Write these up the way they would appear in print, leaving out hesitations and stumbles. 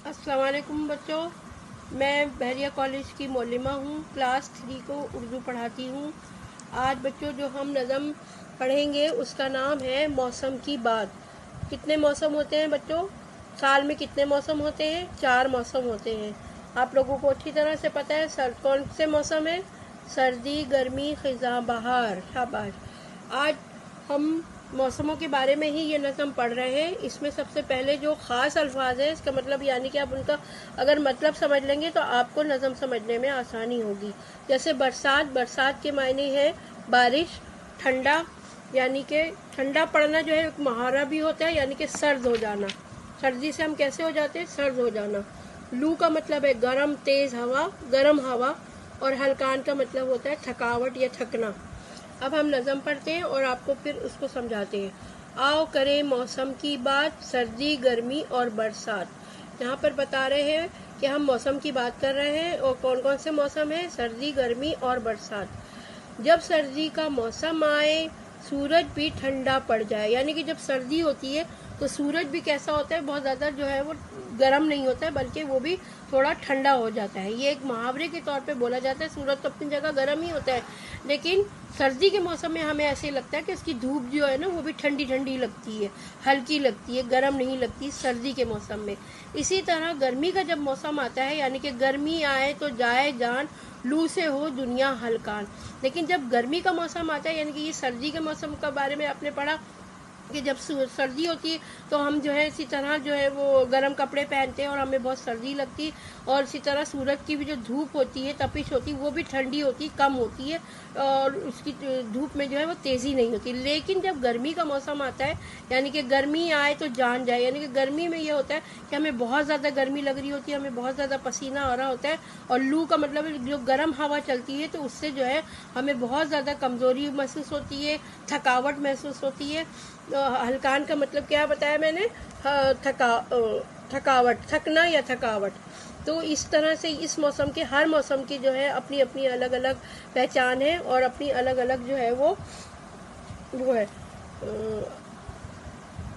السلام علیکم بچوں، میں بحریہ کالج کی معلمہ ہوں، کلاس 3 کو اردو پڑھاتی ہوں۔ آج بچوں جو ہم نظم پڑھیں گے اس کا نام ہے موسم کی بات۔ کتنے موسم ہوتے ہیں بچوں؟ سال میں کتنے موسم ہوتے ہیں؟ 4 موسم ہوتے ہیں۔ آپ لوگوں کو اچھی طرح سے پتہ ہے کون سے موسم ہیں؟ سردی، گرمی، خزاں، بہار۔ شاباش۔ آج ہم موسموں کے بارے میں ہی یہ نظم پڑھ رہے ہیں۔ اس میں سب سے پہلے جو خاص الفاظ ہیں، اس کا مطلب یعنی کہ آپ ان کا اگر مطلب سمجھ لیں گے تو آپ کو نظم سمجھنے میں آسانی ہوگی۔ جیسے برسات، برسات کے معنی ہے بارش، ٹھنڈا، یعنی کہ ٹھنڈا پڑنا جو ہے ایک محاورہ بھی ہوتا ہے، یعنی کہ سرد ہو جانا۔ سردی سے ہم کیسے ہو جاتے ہیں؟ سرد ہو جانا۔ لو کا مطلب ہے گرم تیز ہوا، گرم ہوا، اور ہلکان کا مطلب ہوتا ہے تھکاوٹ یا تھکنا۔ اب ہم نظم پڑھتے ہیں اور آپ کو پھر اس کو سمجھاتے ہیں۔ آؤ کریں موسم کی بات، سردی، گرمی اور برسات۔ یہاں پر بتا رہے ہیں کہ ہم موسم کی بات کر رہے ہیں، اور کون کون سے موسم ہیں؟ سردی، گرمی اور برسات۔ جب سردی کا موسم آئے، سورج بھی ٹھنڈا پڑ جائے، یعنی کہ جب سردی ہوتی ہے تو سورج بھی کیسا ہوتا ہے؟ بہت زیادہ جو ہے وہ گرم نہیں ہوتا ہے، بلکہ وہ بھی تھوڑا ٹھنڈا ہو جاتا ہے۔ یہ ایک محاورے کے طور پہ بولا جاتا ہے۔ سورج تو اپنی جگہ گرم ہی ہوتا ہے، لیکن سردی کے موسم میں ہمیں ایسے لگتا ہے کہ اس کی دھوپ جو ہے نا وہ بھی ٹھنڈی ٹھنڈی لگتی ہے، ہلکی لگتی ہے، گرم نہیں لگتی سردی کے موسم میں۔ اسی طرح گرمی کا جب موسم آتا ہے، یعنی کہ گرمی آئے تو جائے جان، لو سے ہو دنیا ہلکان۔ لیکن جب گرمی کا موسم آتا ہے، یعنی کہ یہ سردی کے موسم کے بارے میں آپ نے پڑھا کہ جب سردی ہوتی ہے تو ہم جو ہے اسی طرح جو ہے وہ گرم کپڑے پہنتے ہیں اور ہمیں بہت سردی لگتی، اور اسی طرح سورج کی بھی جو دھوپ ہوتی ہے، تپش ہوتی ہے، وہ بھی ٹھنڈی ہوتی، کم ہوتی ہے، اور اس کی دھوپ میں جو ہے وہ تیزی نہیں ہوتی۔ لیکن جب گرمی کا موسم آتا ہے، یعنی کہ گرمی آئے تو جان جائے، یعنی کہ گرمی میں یہ ہوتا ہے کہ ہمیں بہت زیادہ گرمی لگ رہی ہوتی ہے، ہمیں بہت زیادہ پسینہ آ رہا ہوتا ہے، اور لو کا مطلب جو گرم ہوا چلتی ہے تو اس سے جو ہے ہمیں بہت زیادہ کمزوری محسوس ہوتی ہے، تھکاوٹ محسوس ہوتی ہے۔ ہلکان کا مطلب کیا بتایا میں نے؟ تھکاوٹ، تھکنا یا تھکاوٹ۔ تو اس طرح سے اس موسم کے، ہر موسم کی جو ہے اپنی اپنی الگ الگ پہچان ہے، اور اپنی الگ الگ جو ہے وہ ہے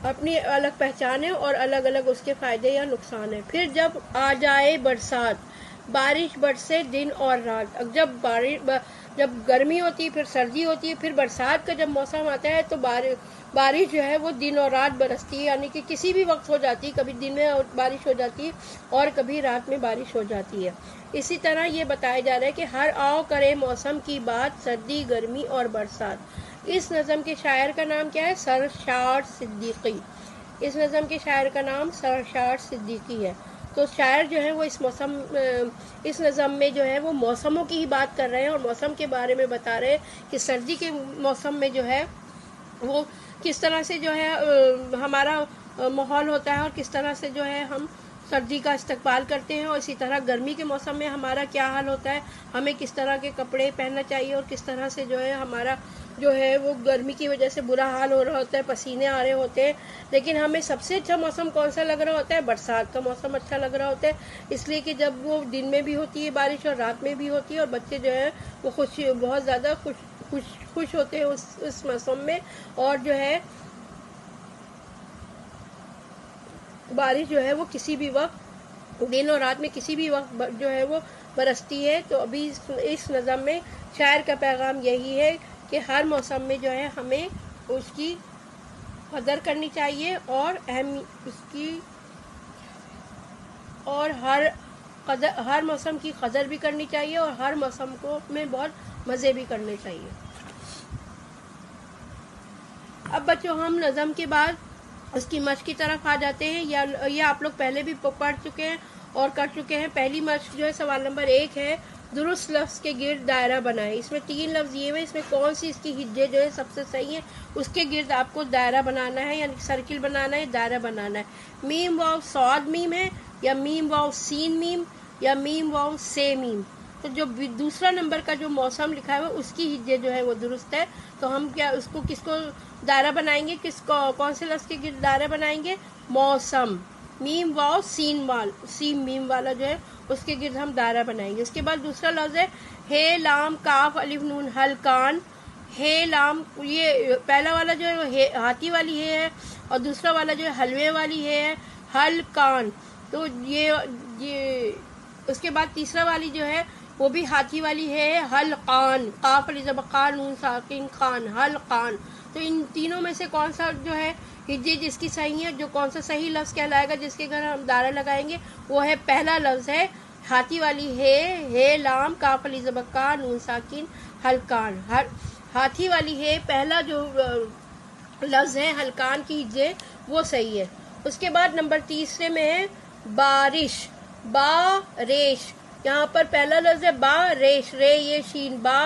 اپنی الگ پہچان ہے، اور الگ الگ اس کے فائدے یا نقصان ہیں۔ پھر جب آ جائے برسات، بارش برسے دن اور رات۔ جب گرمی ہوتی ہے، پھر سردی ہوتی ہے، پھر برسات کا جب موسم آتا ہے تو بارش جو ہے وہ دن اور رات برستی ہے، یعنی کہ کسی بھی وقت ہو جاتی ہے، کبھی دن میں بارش ہو جاتی ہے اور کبھی رات میں بارش ہو جاتی ہے۔ اسی طرح یہ بتایا جا رہا ہے کہ ہر آؤ کرے موسم کی بات، سردی، گرمی اور برسات۔ اس نظم کے شاعر کا نام کیا ہے؟ سرشار صدیقی۔ اس نظم کے شاعر کا نام سرشار صدیقی ہے۔ تو شاعر جو ہے وہ اس نظم میں جو ہے وہ موسموں کی ہی بات کر رہے ہیں، اور موسم کے بارے میں بتا رہے ہیں کہ سردی کے موسم میں جو ہے وہ کس طرح سے جو ہے ہمارا ماحول ہوتا ہے، اور کس طرح سے جو ہے ہم سردی کا استقبال کرتے ہیں، اور اسی طرح گرمی کے موسم میں ہمارا کیا حال ہوتا ہے، ہمیں کس طرح کے کپڑے پہننا چاہیے، اور کس طرح سے جو ہے ہمارا جو ہے وہ گرمی کی وجہ سے برا حال ہو رہا ہوتا ہے، پسینے آ رہے ہوتے ہیں۔ لیکن ہمیں سب سے اچھا موسم کون سا لگ رہا ہوتا ہے؟ برسات کا موسم اچھا لگ رہا ہوتا ہے، اس لیے کہ جب وہ دن میں بھی ہوتی ہے بارش اور رات میں بھی ہوتی ہے، اور بچے جو ہے وہ بہت زیادہ خوش ہوتے ہیں اس موسم میں، اور جو ہے بارش جو ہے وہ کسی بھی وقت، دن اور رات میں کسی بھی وقت جو ہے وہ برستی ہے۔ تو ابھی اس نظم میں شاعر کا پیغام یہی ہے کہ ہر موسم میں جو ہے ہمیں اس کی قدر کرنی چاہیے، اور اور ہر موسم کی قدر بھی کرنی چاہیے، اور ہر موسم کو میں بہت مزے بھی کرنے چاہیے۔ اب بچوں ہم نظم کے بعد اس کی مشق کی طرف آ جاتے ہیں، یہ آپ لوگ پہلے بھی پڑھ چکے ہیں اور کر چکے ہیں۔ پہلی مشق جو ہے سوال نمبر 1 ہے، درست لفظ کے گرد دائرہ بنائیں۔ اس میں 3 لفظ یہ ہیں، اس میں کون سی اس کی ہجے جو ہے سب سے صحیح ہے، اس کے گرد آپ کو دائرہ بنانا ہے، یعنی سرکل بنانا ہے، دائرہ بنانا ہے۔ میم واو صاد میم ہے، یا میم واو سین میم، یا میم واو سے میم۔ تو جو دوسرا نمبر کا جو موسم لکھا ہے اس کی ہجے جو ہے وہ درست ہے۔ تو ہم کیا اس کو کس کو دائرہ بنائیں گے؟ کون سے لفظ کے گرد دائرہ بنائیں گے؟ موسم۔ میم واو سین میم والا جو ہے اس کے گرد ہم دائرہ بنائیں گے۔ اس کے بعد دوسرا لفظ ہے ہے لام کاف الف نون ہلکان۔ ہے لام، یہ پہلا والا جو ہے ہاتھی والی ہے، اور دوسرا والا جو ہے حلوے والی ہے، ہلکان۔ تو یہ اس کے بعد تیسرا والی جو ہے وہ بھی ہاتھی والی ہے، حلقان، قاف علی زبر قا نون ساکن خان، حلقان۔ تو ان تینوں میں سے کون سا جو ہے ہجے جس کی صحیح ہے، جو کون سا صحیح لفظ کہلائے گا جس کے گھر ہم دائرہ لگائیں گے، وہ ہے پہلا لفظ ہے ہاتھی والی ہے لام کاف علی زبر کا نون ساکن حلقان۔ ہاتھی والی ہے پہلا جو لفظ ہے حلقان کی ہجے وہ صحیح ہے۔ اس کے بعد نمبر تیسرے میں ہے بارش، بارش، یہاں پر پہلا لفظ ہے بارش، رے یہ شین، با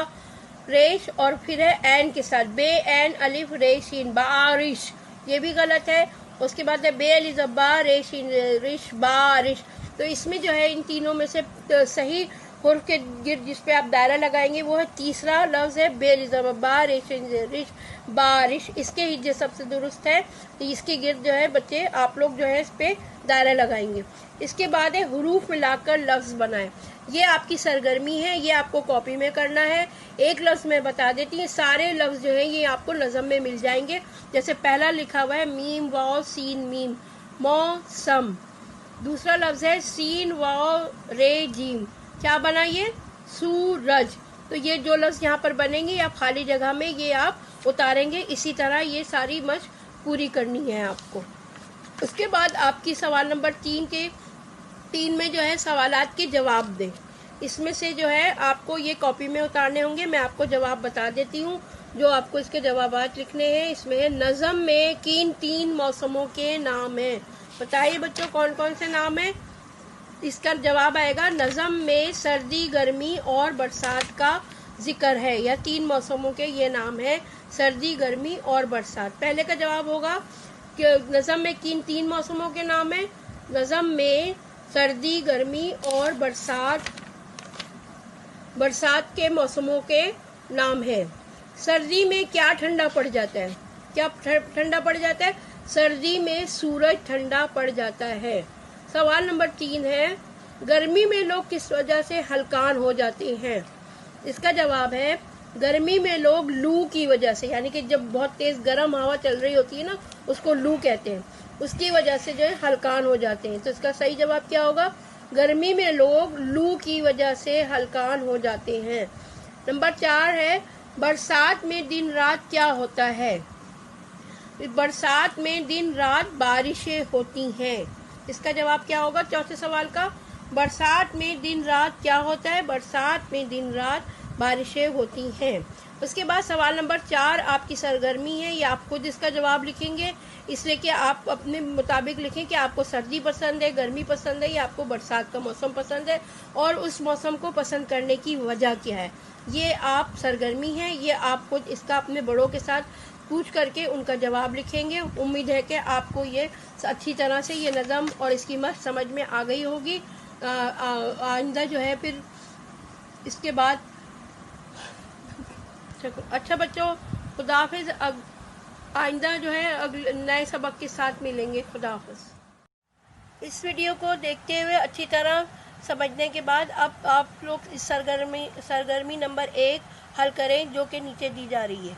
ریش، اور پھر ہے این کے ساتھ بے این الف رے شین، بارش، یہ بھی غلط ہے۔ اس کے بعد ہے بے علی زبا رے شین رش، بارش۔ تو اس میں جو ہے ان تینوں میں سے صحیح حرف کے گرد جس پہ آپ دائرہ لگائیں گے وہ ہے تیسرا لفظ ہے بے علی زبا با رے شین رش، بارش۔ اس کے ہجے سب سے درست ہے، تو اس کے گرد جو ہے بچے آپ لوگ جو ہے اس پہ دائرہ لگائیں گے۔ اس کے بعد ہے حروف ملا کر لفظ بنائیں، یہ آپ کی سرگرمی ہے، یہ آپ کو کاپی میں کرنا ہے۔ ایک لفظ میں بتا دیتی ہوں، سارے لفظ جو ہیں یہ آپ کو نظم میں مل جائیں گے۔ جیسے پہلا لکھا ہوا ہے میم واو سین میم، موسم۔ دوسرا لفظ ہے سین واو رے جیم، کیا بنا یہ؟ سورج۔ تو یہ جو لفظ یہاں پر بنیں گے آپ خالی جگہ میں یہ آپ اتاریں گے، اسی طرح یہ ساری مشق پوری کرنی ہے آپ کو۔ اس کے بعد آپ کی سوال نمبر 3 میں جو ہے سوالات کے جواب دیں، اس میں سے جو ہے آپ کو یہ کاپی میں اتارنے ہوں گے، میں آپ کو جواب بتا دیتی ہوں جو آپ کو اس کے جوابات لکھنے ہیں۔ اس میں ہے نظم میں کن 3 موسموں کے نام ہیں؟ بتائیے بچوں کون کون سے نام ہیں؟ اس کا جواب آئے گا نظم میں سردی، گرمی اور برسات کا ذکر ہے، یا 3 موسموں کے یہ نام ہیں، سردی، گرمی اور برسات۔ پہلے کا جواب ہوگا کہ نظم میں کن 3 موسموں کے نام ہیں؟ نظم میں سردی، گرمی اور برسات کے موسموں کے نام ہیں۔ سردی میں کیا ٹھنڈا پڑ جاتا ہے؟ کیا ٹھنڈا پڑ جاتا ہے؟ سردی میں سورج ٹھنڈا پڑ جاتا ہے۔ سوال نمبر 3 ہے گرمی میں لوگ کس وجہ سے ہلکان ہو جاتے ہیں؟ اس کا جواب ہے گرمی میں لوگ لو کی وجہ سے، یعنی کہ جب بہت تیز گرم ہوا چل رہی ہوتی ہے نا اس کو لو کہتے ہیں، اس کی وجہ سے جو ہے ہلکان ہو جاتے ہیں۔ تو اس کا صحیح جواب کیا ہوگا؟ گرمی میں لوگ لو کی وجہ سے ہلکان ہو جاتے ہیں۔ نمبر 4 ہے برسات میں دن رات کیا ہوتا ہے؟ برسات میں دن رات بارشیں ہوتی ہیں۔ اس کا جواب کیا ہوگا چوتھے سوال کا؟ برسات میں دن رات کیا ہوتا ہے؟ برسات میں دن رات بارشیں ہوتی ہیں۔ اس کے بعد سوال نمبر 4 آپ کی سرگرمی ہے، یہ آپ خود اس کا جواب لکھیں گے، اس لیے کہ آپ اپنے مطابق لکھیں کہ آپ کو سردی پسند ہے، گرمی پسند ہے، یا آپ کو برسات کا موسم پسند ہے، اور اس موسم کو پسند کرنے کی وجہ کیا ہے۔ یہ آپ سرگرمی ہے، یہ آپ خود اس کا اپنے بڑوں کے ساتھ پوچھ کر کے ان کا جواب لکھیں گے۔ امید ہے کہ آپ کو یہ اچھی طرح سے یہ نظم اور اس کی مشق سمجھ میں آ گئی ہوگی۔ آئندہ جو ہے پھر اس کے بعد اچھا بچوں خدا حافظ، آئندہ جو ہے نئے سبق کے ساتھ ملیں گے۔ خدا حافظ۔ اس ویڈیو کو دیکھتے ہوئے اچھی طرح سمجھنے کے بعد اب آپ لوگ اس سرگرمی نمبر 1 حل کریں جو کہ نیچے دی جا رہی ہے۔